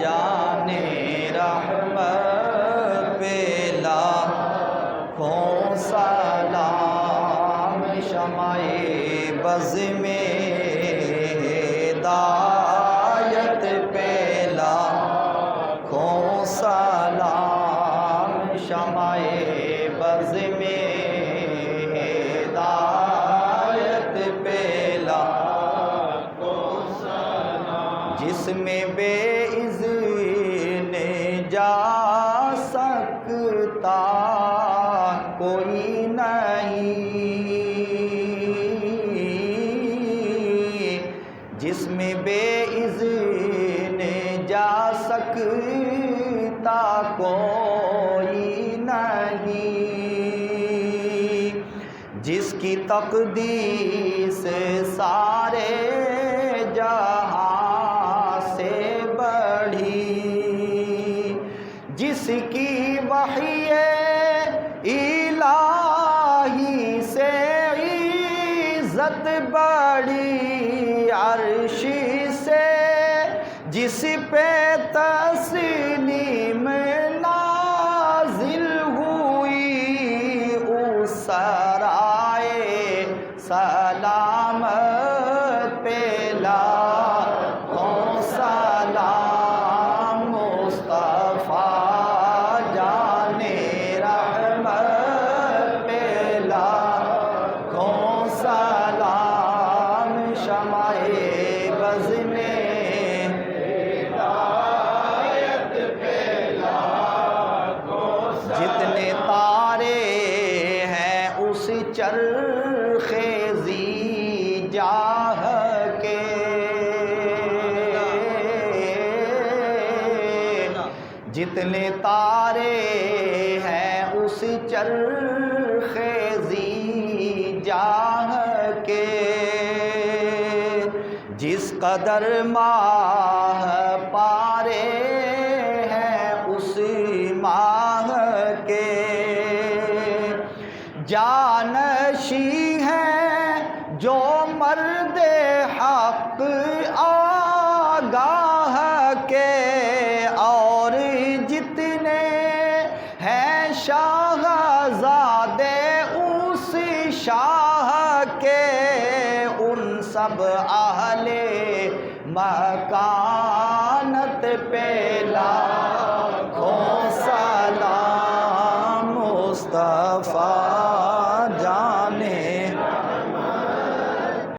جان رحمت پہ لاکھوں سلام، شمع بز میں ہدایت پہ لاکھوں سلام، شمع بز میں ہدایت پہ لاکھوں سلام، جس میں بے اذن جا سکتا کوئی نہیں، جس میں بے اذن جا سکتا کوئی نہیں، جس کی تقدیس سارے جہاں سے بڑھی، جس کی وحی الہی سے عزت بڑی، عرش سے جس پہ تسلیم نازل ہوئی، اس سرائے سلامت پہ لاکھوں سلام، مصطفیٰ جان رحمت پہ لاکھوں سلام، شمع بز میں ہدایت پہ لاکھوں سلام، جتنے تارے ہیں اس چرخ ذی جاہ کے، جتنے تارے ہیں اس چرخ ذی جاہ کے، جس قدر ماہ پارے ہیں اس ماہ کے، جانشین ہیں جو مرد حق آگاہ کے، اور جتنے ہیں شاہزادے اس شاہ کے، ان سب اہل مکانت پہ لاکھوں سلام، مصطفیٰ